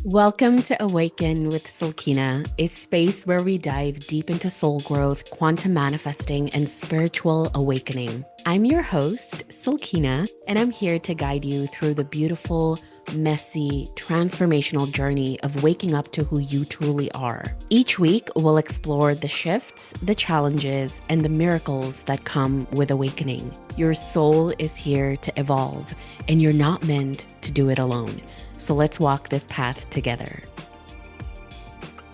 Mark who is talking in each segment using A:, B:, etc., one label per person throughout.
A: Welcome to Awaken with Sulkina, a space where we dive deep into soul growth, quantum manifesting, and spiritual awakening. I'm your host, Sulkina, and I'm here to guide you through the beautiful, messy, transformational journey of waking up to who you truly are. Each week, we'll explore the shifts, the challenges, and the miracles that come with awakening. Your soul is here to evolve, and you're not meant to do it alone. So let's walk this path together.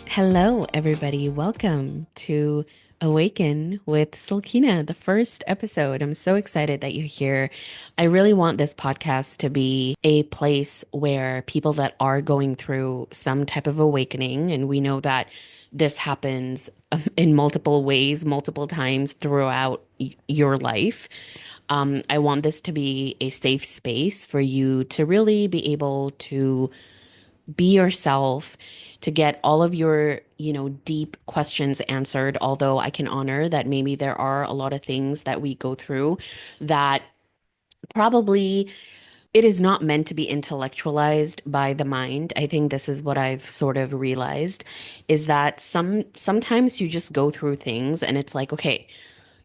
A: Hello, everybody. Welcome to Awaken with Sulkina, the first episode. I'm so excited that you're here. I really want this podcast to be a place where people that are going through some type of awakening, and we know that this happens in multiple ways, multiple times throughout your life. I want this to be a safe space for you to really be able to be yourself, to get all of your, deep questions answered. Although I can honor that maybe there are a lot of things that we go through that probably it is not meant to be intellectualized by the mind. I think this is what I've sort of realized is that sometimes you just go through things and it's like, okay,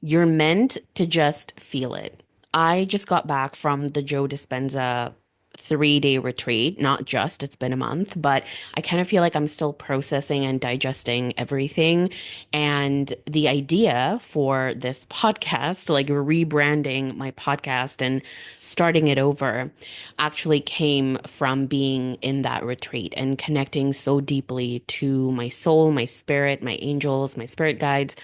A: you're meant to just feel it. I just got back from the Joe Dispenza 3-day retreat. Not just, it's been a month, but I kind of feel like I'm still processing and digesting everything. And the idea for this podcast, like rebranding my podcast and starting it over, actually came from being in that retreat and connecting so deeply to my soul, my spirit, my angels, my spirit guides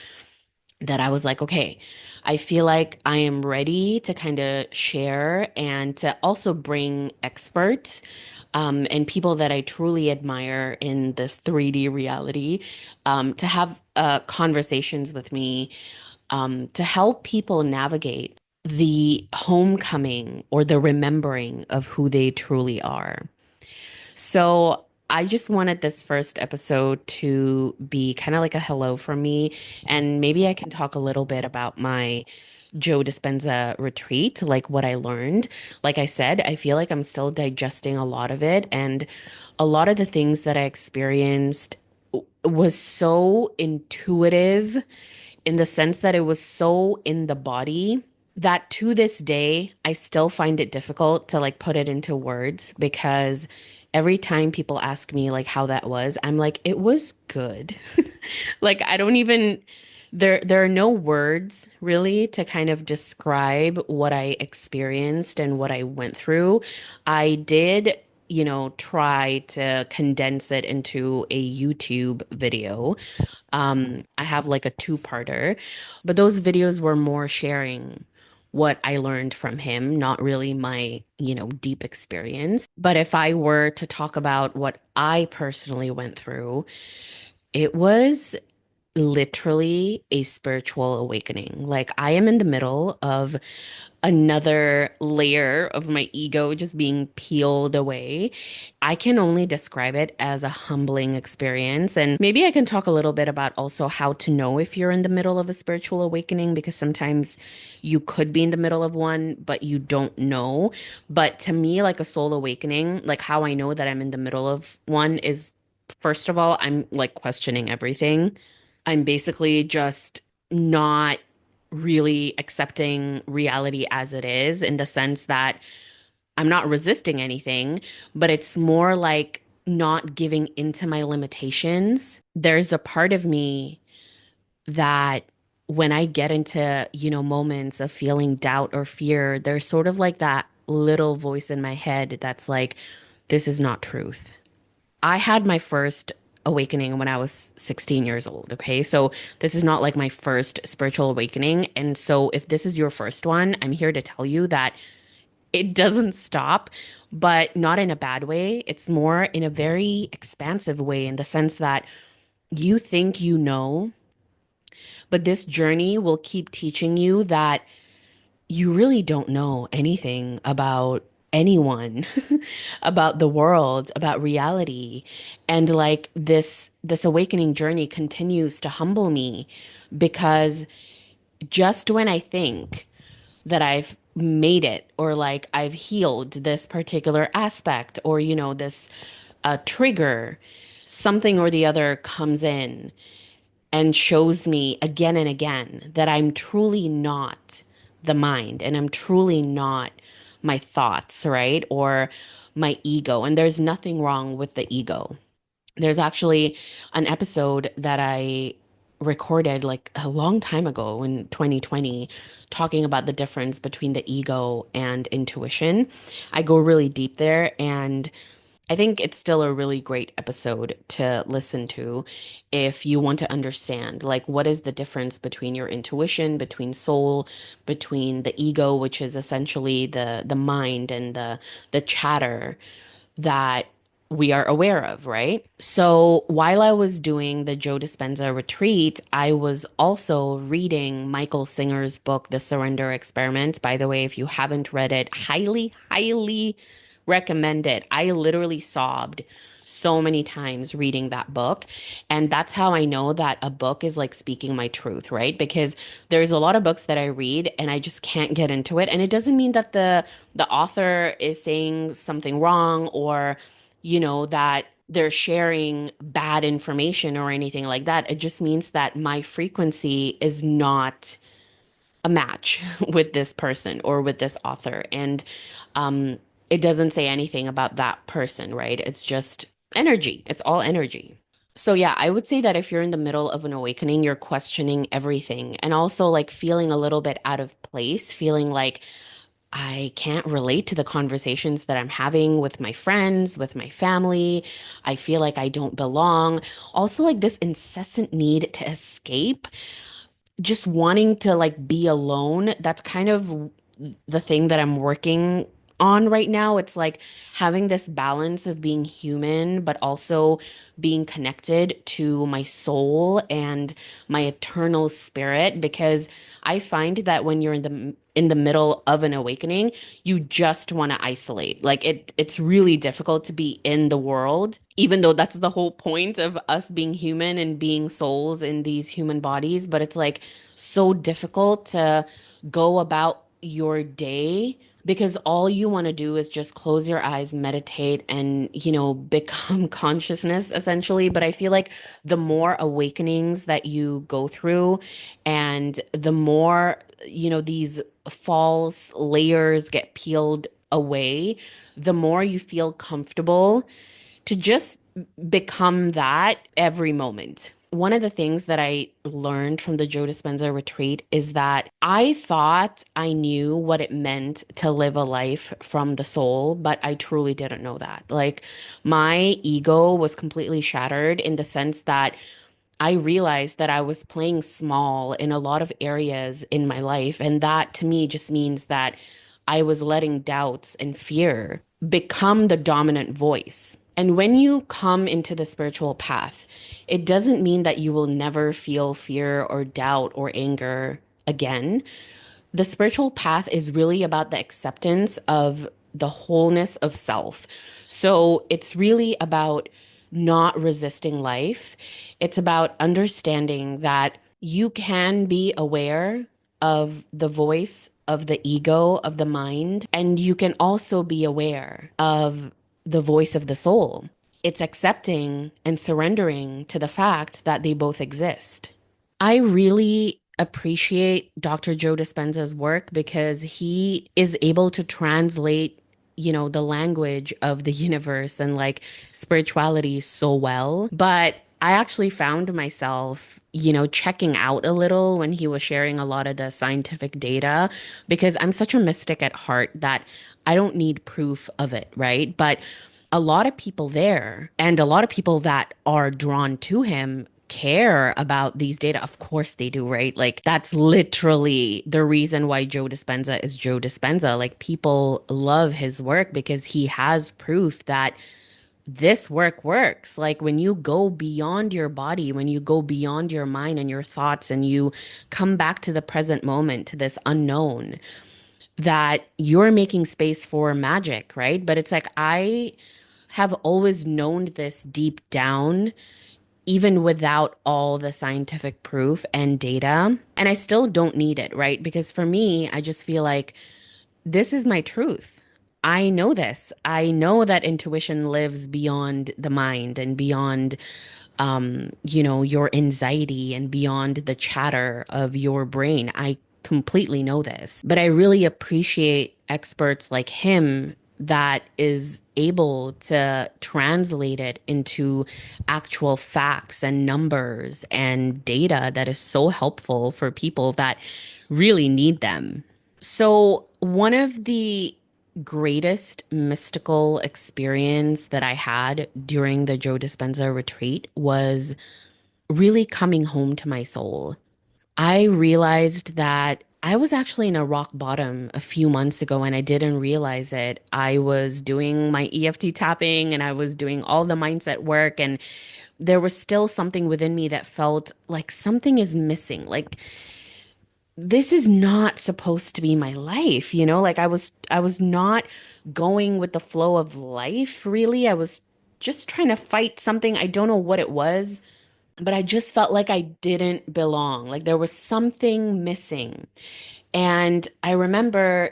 A: that I was like, okay, I feel like I am ready to kind of share and to also bring experts and people that I truly admire in this 3D reality to have conversations with me to help people navigate the homecoming or the remembering of who they truly are. So I just wanted this first episode to be kind of like a hello from me. And maybe I can talk a little bit about my Joe Dispenza retreat, like what I learned. Like I said, I feel like I'm still digesting a lot of it. And a lot of the things that I experienced was so intuitive in the sense that it was so in the body that to this day, I still find it difficult to like put it into words because every time people ask me like how that was, I'm like, it was good. Like I don't even there are no words really to kind of describe what I experienced and what I went through. I did, try to condense it into a YouTube video. I have like a two-parter, but those videos were more sharing what I learned from him, not really my, deep experience. But if I were to talk about what I personally went through, it was literally a spiritual awakening. Like I am in the middle of another layer of my ego just being peeled away. I can only describe it as a humbling experience. And maybe I can talk a little bit about also how to know if you're in the middle of a spiritual awakening, because sometimes you could be in the middle of one, but you don't know. But to me, like a soul awakening, like how I know that I'm in the middle of one is, first of all, I'm like questioning everything. I'm basically just not really accepting reality as it is in the sense that I'm not resisting anything, but it's more like not giving into my limitations. There's a part of me that when I get into, moments of feeling doubt or fear, there's sort of like that little voice in my head that's like, this is not truth. I had my first awakening when I was 16 years old. Okay. So this is not like my first spiritual awakening. And so if this is your first one, I'm here to tell you that it doesn't stop, but not in a bad way. It's more in a very expansive way in the sense that you think you know, but this journey will keep teaching you that you really don't know anything about anyone, about the world, about reality. And like this awakening journey continues to humble me because just when I think that I've made it or like I've healed this particular aspect or this a trigger, something or the other comes in and shows me again and again that I'm truly not the mind and I'm truly not my thoughts, right? Or my ego. And there's nothing wrong with the ego. There's actually an episode that I recorded like a long time ago in 2020 talking about the difference between the ego and intuition. I go really deep there, and I think it's still a really great episode to listen to if you want to understand like what is the difference between your intuition, between soul, between the ego, which is essentially the mind and the chatter that we are aware of, right? So while I was doing the Joe Dispenza retreat, I was also reading Michael Singer's book, The Surrender Experiment. By the way, if you haven't read it, highly, highly recommend it. I literally sobbed so many times reading that book. And that's how I know that a book is like speaking my truth, right? Because there's a lot of books that I read and I just can't get into it. And it doesn't mean that the author is saying something wrong or, that they're sharing bad information or anything like that. It just means that my frequency is not a match with this person or with this author. And um, it doesn't say anything about that person, right? It's just energy. It's all energy. So yeah, I would say that if you're in the middle of an awakening, you're questioning everything and also like feeling a little bit out of place, feeling like I can't relate to the conversations that I'm having with my friends, with my family. I feel like I don't belong. Also, like this incessant need to escape, just wanting to like be alone. That's kind of the thing that I'm working on right now. It's like having this balance of being human, but also being connected to my soul and my eternal spirit, because I find that when you're in the middle of an awakening, you just want to isolate. Like it's really difficult to be in the world, even though that's the whole point of us being human and being souls in these human bodies, but it's like so difficult to go about your day because all you want to do is just close your eyes, meditate, and, become consciousness essentially. But I feel like the more awakenings that you go through and the more, these false layers get peeled away, the more you feel comfortable to just become that every moment. One of the things that I learned from the Joe Dispenza retreat is that I thought I knew what it meant to live a life from the soul, but I truly didn't know that. Like, my ego was completely shattered in the sense that I realized that I was playing small in a lot of areas in my life. And that to me just means that I was letting doubts and fear become the dominant voice. And when you come into the spiritual path, it doesn't mean that you will never feel fear or doubt or anger again. The spiritual path is really about the acceptance of the wholeness of self. So it's really about not resisting life. It's about understanding that you can be aware of the voice of the ego, of the mind, and you can also be aware of the voice of the soul. It's accepting and surrendering to the fact that they both exist. I really appreciate Dr. Joe Dispenza's work because he is able to translate, the language of the universe and like spirituality so well. But I actually found myself, checking out a little when he was sharing a lot of the scientific data because I'm such a mystic at heart that I don't need proof of it, right? But a lot of people there and a lot of people that are drawn to him care about these data. Of course they do, right? Like that's literally the reason why Joe Dispenza is Joe Dispenza. Like people love his work because he has proof that this work works. Like when you go beyond your body, when you go beyond your mind and your thoughts and you come back to the present moment, to this unknown, that you're making space for magic, right? But it's like I have always known this deep down, even without all the scientific proof and data. And I still don't need it, right? Because for me, I just feel like this is my truth. I know this. I know that intuition lives beyond the mind and beyond, your anxiety and beyond the chatter of your brain. I completely know this, but I really appreciate experts like him that is able to translate it into actual facts and numbers and data that is so helpful for people that really need them. So, one of the greatest mystical experience that I had during the Joe Dispenza retreat was really coming home to my soul. I realized that I was actually in a rock bottom a few months ago and I didn't realize it. I was doing my EFT tapping and I was doing all the mindset work, and there was still something within me that felt like something is missing. Like this is not supposed to be my life, Like I was not going with the flow of life, really. I was just trying to fight something. I don't know what it was, but I just felt like I didn't belong. Like there was something missing. And I remember,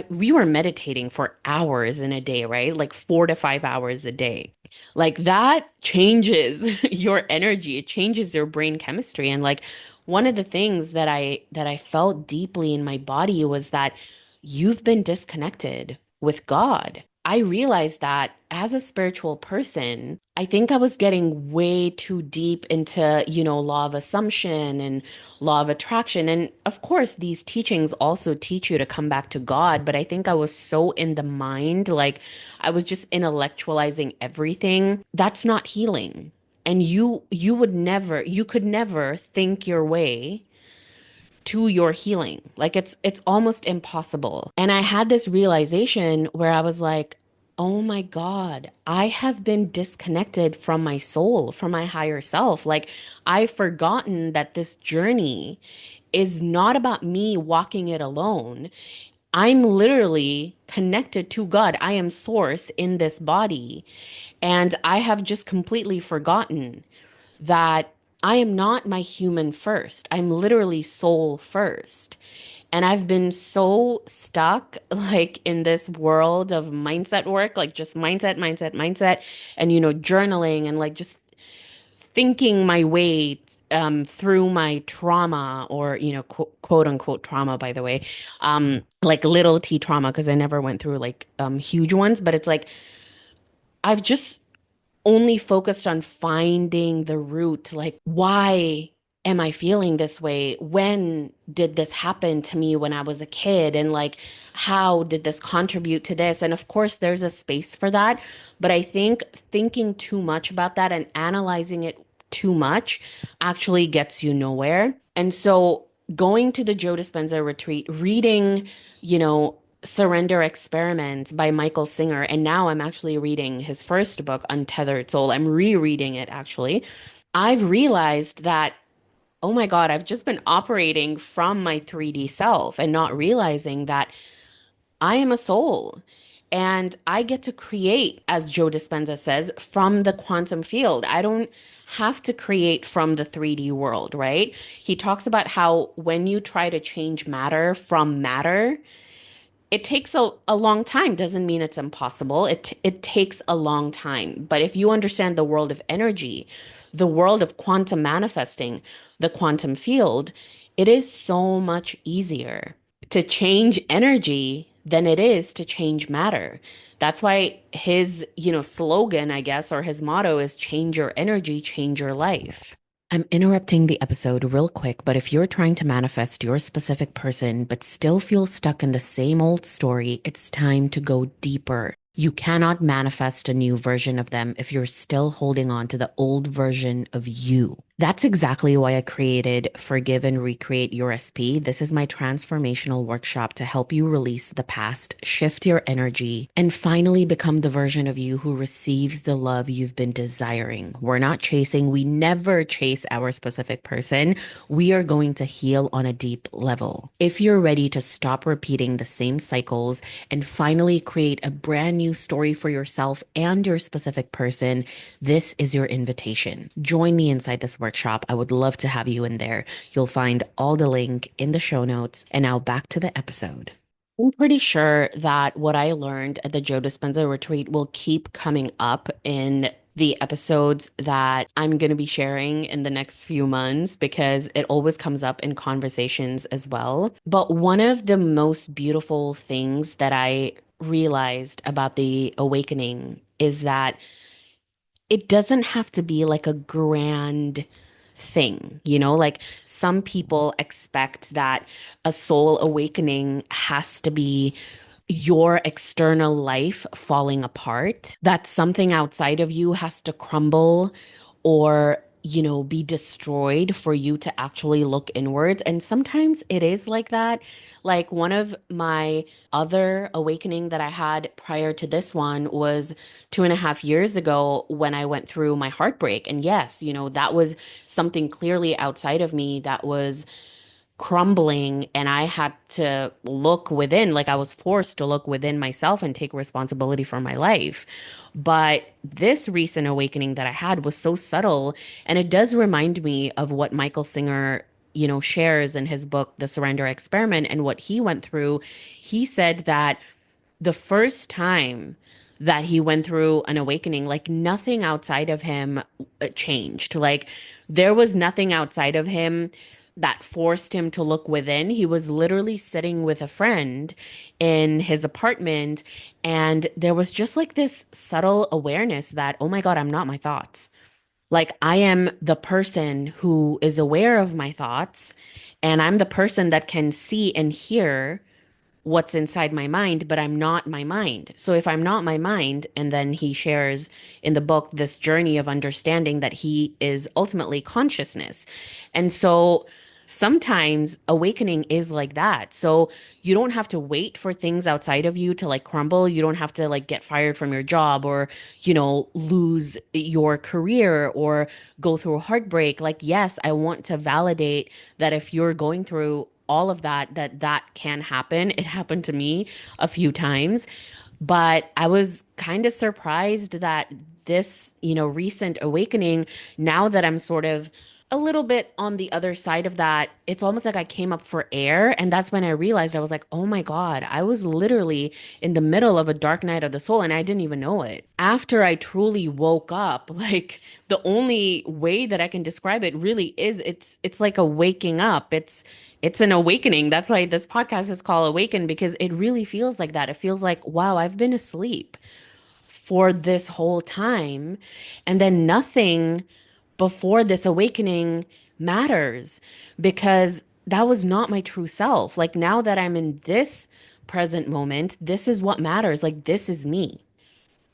A: we were meditating for hours in a day, right? Like 4 to 5 hours a day. Like that changes your energy. It changes your brain chemistry. And like one of the things that I felt deeply in my body was that you've been disconnected with God. I realized that as a spiritual person, I think I was getting way too deep into, law of assumption and law of attraction. And of course, these teachings also teach you to come back to God. But I think I was so in the mind, like I was just intellectualizing everything. That's not healing. And you could never think your way to your healing. Like it's almost impossible. And I had this realization where I was like, "Oh my God, I have been disconnected from my soul, from my higher self. Like I've forgotten that this journey is not about me walking it alone. I'm literally connected to God. I am source in this body. And I have just completely forgotten that I am not my human first. I'm literally soul first. And I've been so stuck like in this world of mindset work, like just mindset, mindset, mindset, and journaling and like just thinking my way through my trauma, or quote unquote trauma, by the way, like little t trauma, because I never went through like huge ones, but it's like I've just only focused on finding the root, like, why am I feeling this way? When did this happen to me when I was a kid? And like, how did this contribute to this? And of course, there's a space for that. But I think thinking too much about that and analyzing it too much actually gets you nowhere. And so going to the Joe Dispenza retreat, reading, Surrender Experiment by Michael Singer. And now I'm actually reading his first book, Untethered Soul. I'm rereading it actually. I've realized that, oh my God, I've just been operating from my 3D self and not realizing that I am a soul. And I get to create, as Joe Dispenza says, from the quantum field. I don't have to create from the 3D world, right? He talks about how when you try to change matter from matter, it takes a long time. Doesn't mean it's impossible. It takes a long time. But if you understand the world of energy, the world of quantum manifesting, the quantum field, it is so much easier to change energy than it is to change matter. That's why his, slogan, I guess, or his motto is change your energy, change your life. I'm interrupting the episode real quick, but if you're trying to manifest your specific person but still feel stuck in the same old story, it's time to go deeper. You cannot manifest a new version of them if you're still holding on to the old version of you. That's exactly why I created Forgive and Recreate Your SP. This is my transformational workshop to help you release the past, shift your energy, and finally become the version of you who receives the love you've been desiring. We're not chasing, we never chase our specific person. We are going to heal on a deep level. If you're ready to stop repeating the same cycles and finally create a brand new story for yourself and your specific person, this is your invitation. Join me inside this workshop. I would love to have you in there. You'll find all the link in the show notes. And now back to the episode. I'm pretty sure that what I learned at the Joe Dispenza retreat will keep coming up in the episodes that I'm going to be sharing in the next few months because it always comes up in conversations as well. But one of the most beautiful things that I realized about the awakening is that it doesn't have to be like a grand thing, like some people expect that a soul awakening has to be your external life falling apart, that something outside of you has to crumble or, be destroyed for you to actually look inwards. And sometimes it is like that. Like one of my other awakening that I had prior to this one was 2.5 years ago when I went through my heartbreak. And yes, that was something clearly outside of me that was crumbling, and I had to look within, like I was forced to look within myself and take responsibility for my life. But this recent awakening that I had was so subtle, and it does remind me of what Michael Singer, shares in his book, The Surrender Experiment, and what he went through. He said that the first time that he went through an awakening, like nothing outside of him changed. Like there was nothing outside of him that forced him to look within. He was literally sitting with a friend in his apartment, and there was just like this subtle awareness that, oh my God, I'm not my thoughts. Like I am the person who is aware of my thoughts, and I'm the person that can see and hear what's inside my mind, but I'm not my mind. So if I'm not my mind, and then he shares in the book this journey of understanding that he is ultimately consciousness. And so sometimes awakening is like that. So you don't have to wait for things outside of you to like crumble. You don't have to like get fired from your job or, lose your career or go through heartbreak. Like, yes, I want to validate that if you're going through all of that, that can happen. It happened to me a few times, but I was kind of surprised that this, recent awakening, now that I'm sort of a little bit on the other side of that, it's almost like I came up for air. And that's when I realized I was like, oh my God, I was literally in the middle of a dark night of the soul and I didn't even know it. After I truly woke up, like the only way that I can describe it really is it's like a waking up. It's an awakening. That's why this podcast is called Awaken, because it really feels like that. It feels like, wow, I've been asleep for this whole time. And then nothing before this awakening matters because that was not my true self. Like now that I'm in this present moment, this is what matters. Like this is me.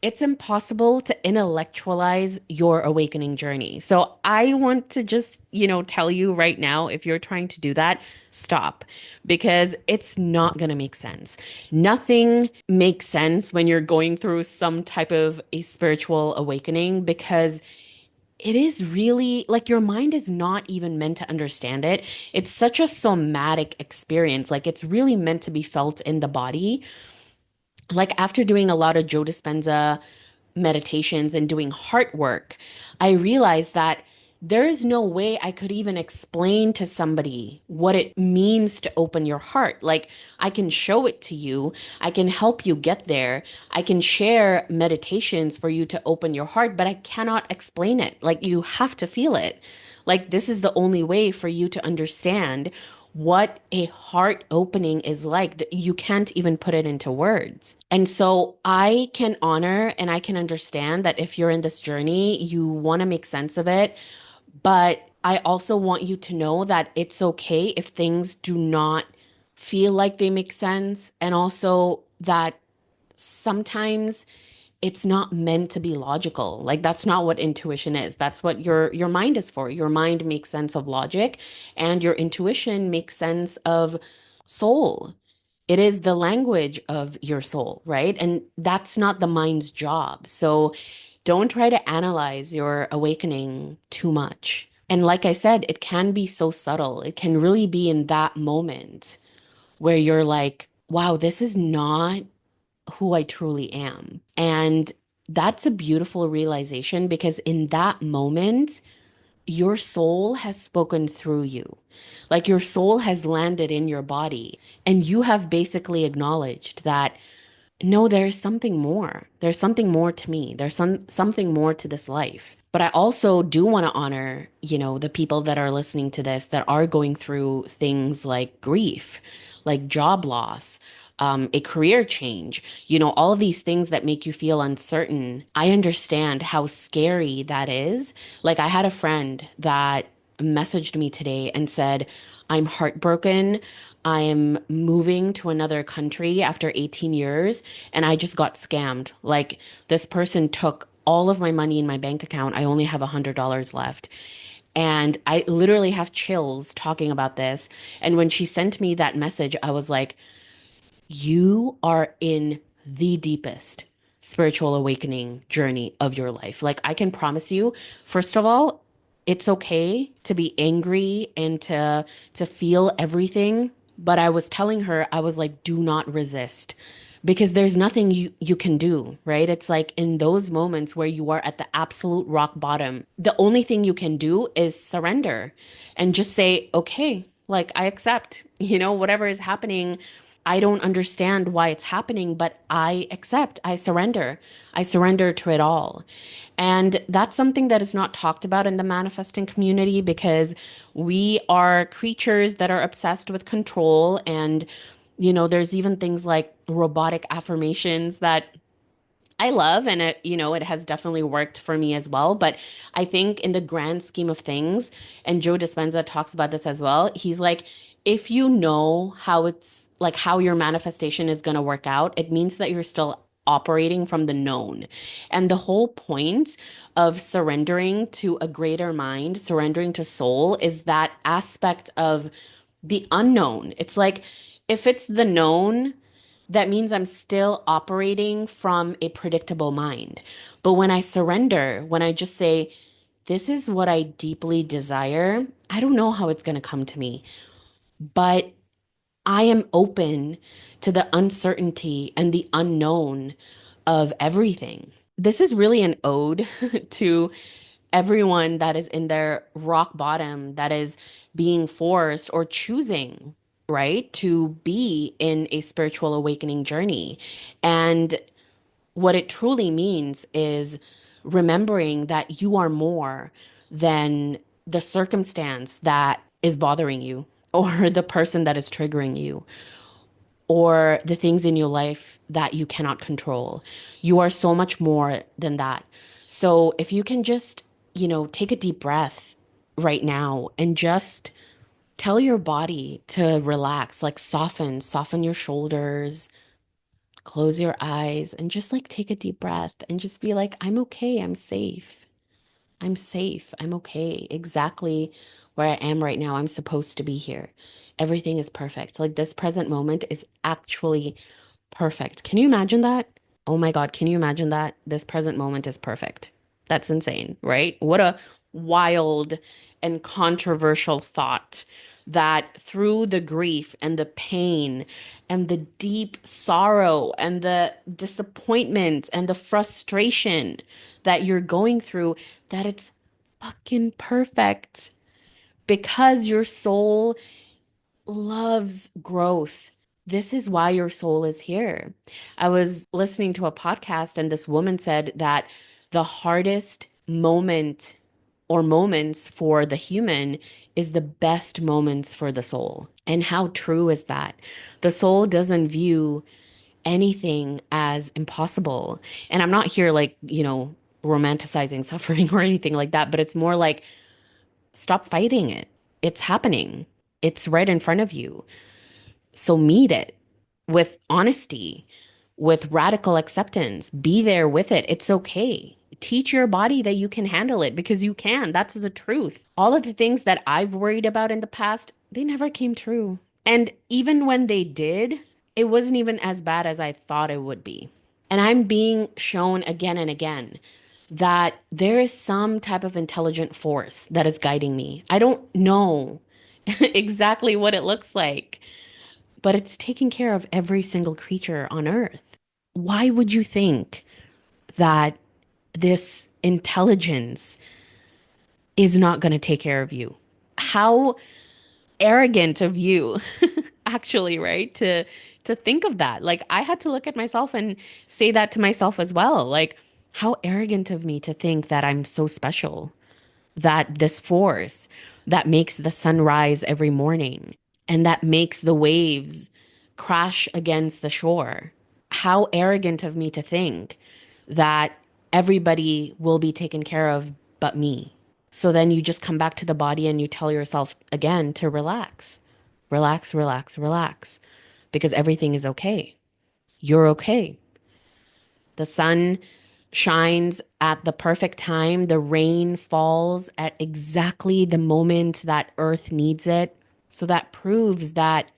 A: It's impossible to intellectualize your awakening journey. So I want to just, tell you right now, if you're trying to do that, stop because it's not going to make sense. Nothing makes sense when you're going through some type of a spiritual awakening because it is really like your mind is not even meant to understand it. It's such a somatic experience. Like it's really meant to be felt in the body. Like after doing a lot of Joe Dispenza meditations and doing heart work, I realized that there is no way I could even explain to somebody what it means to open your heart. Like I can show it to you, I can help you get there, I can share meditations for you to open your heart, but I cannot explain it. Like you have to feel it. Like this is the only way for you to understand what a heart opening is like. You can't even put it into words. And so I can honor and I can understand that if you're in this journey, you want to make sense of it. But I also want you to know that it's okay if things do not feel like they make sense. And also that sometimes it's not meant to be logical. Like that's not what intuition is. That's what your mind is for. Your mind makes sense of logic and your intuition makes sense of soul. It is the language of your soul, right? And that's not the mind's job. So don't try to analyze your awakening too much. And like I said, it can be so subtle. It can really be in that moment where you're like, wow, this is not who I truly am. And that's a beautiful realization because in that moment, your soul has spoken through you. Like your soul has landed in your body, and you have basically acknowledged that no, there's something more. There's something more to me. There's something more to this life. But I also do want to honor, the people that are listening to this that are going through things like grief, like job loss, a career change, all of these things that make you feel uncertain. I understand how scary that is. Like I had a friend that messaged me today and said, I'm heartbroken. I am moving to another country after 18 years and I just got scammed. Like this person took all of my money in my bank account. I only have $100 left. And I literally have chills talking about this. And when she sent me that message, I was like, you are in the deepest spiritual awakening journey of your life. Like, I can promise you, first of all, it's okay to be angry and to feel everything. But I was telling her, I was like, do not resist because there's nothing you can do, right? It's like in those moments where you are at the absolute rock bottom, the only thing you can do is surrender and just say, okay, like I accept, whatever is happening. I don't understand why it's happening, but I accept, I surrender. I surrender to it all. And that's something that is not talked about in the manifesting community because we are creatures that are obsessed with control. And, there's even things like robotic affirmations that I love, and it has definitely worked for me as well. But I think in the grand scheme of things, and Joe Dispenza talks about this as well, he's like, if you know how it's like how your manifestation is going to work out, it means that you're still operating from the known. And the whole point of surrendering to a greater mind, surrendering to soul, is that aspect of the unknown. It's like if it's the known, that means I'm still operating from a predictable mind. But when I surrender, when I just say, this is what I deeply desire, I don't know how it's going to come to me, but I am open to the uncertainty and the unknown of everything. This is really an ode to everyone that is in their rock bottom, that is being forced or choosing, right, to be in a spiritual awakening journey. And what it truly means is remembering that you are more than the circumstance that is bothering you or the person that is triggering you or the things in your life that you cannot control. You are so much more than that. So if you can just, take a deep breath right now and just tell your body to relax, like soften your shoulders, close your eyes, and just like take a deep breath and just be like, I'm okay, I'm safe. I'm safe. I'm okay. Exactly where I am right now. I'm supposed to be here. Everything is perfect. Like this present moment is actually perfect. Can you imagine that? Oh my God, can you imagine that? This present moment is perfect. That's insane, right? What a wild and controversial thought that through the grief and the pain and the deep sorrow and the disappointment and the frustration that you're going through, that it's fucking perfect because your soul loves growth. This is why your soul is here. I was listening to a podcast, and this woman said that the hardest moment or moments for the human is the best moments for the soul. And how true is that? The soul doesn't view anything as impossible. And I'm not here like, romanticizing suffering or anything like that, but it's more like stop fighting it. It's happening. It's right in front of you. So meet it with honesty, with radical acceptance. Be there with it. It's okay. Teach your body that you can handle it because you can. That's the truth. All of the things that I've worried about in the past, they never came true. And even when they did, it wasn't even as bad as I thought it would be. And I'm being shown again and again that there is some type of intelligent force that is guiding me. I don't know exactly what it looks like, but it's taking care of every single creature on earth. Why would you think that this intelligence is not going to take care of you. How arrogant of you, actually, right? To think of that. Like I had to look at myself and say that to myself as well. Like how arrogant of me to think that I'm so special, that this force that makes the sun rise every morning and that makes the waves crash against the shore. How arrogant of me to think that everybody will be taken care of but me. So then you just come back to the body and you tell yourself again to relax, relax, relax, relax, because everything is okay. You're okay. The sun shines at the perfect time. The rain falls at exactly the moment that Earth needs it. So that proves that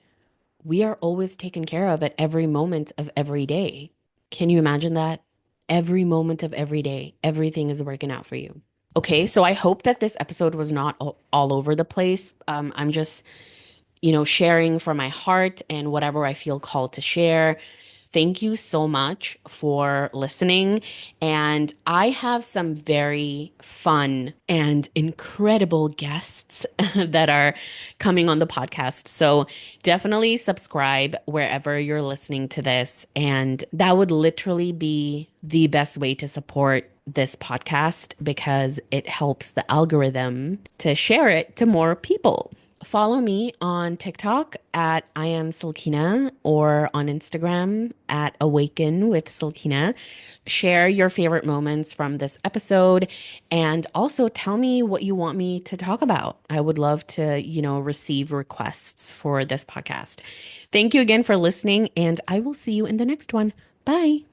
A: we are always taken care of at every moment of every day. Can you imagine that? Every moment of every day, everything is working out for you. Okay, so I hope that this episode was not all over the place. I'm just sharing from my heart and whatever I feel called to share. Thank you so much for listening. And I have some very fun and incredible guests that are coming on the podcast. So definitely subscribe wherever you're listening to this. And that would literally be the best way to support this podcast because it helps the algorithm to share it to more people. Follow me on TikTok at I am Silkina or on Instagram at Awaken with Silkina. Share your favorite moments from this episode and also tell me what you want me to talk about. I would love to, receive requests for this podcast. Thank you again for listening, and I will see you in the next one. Bye.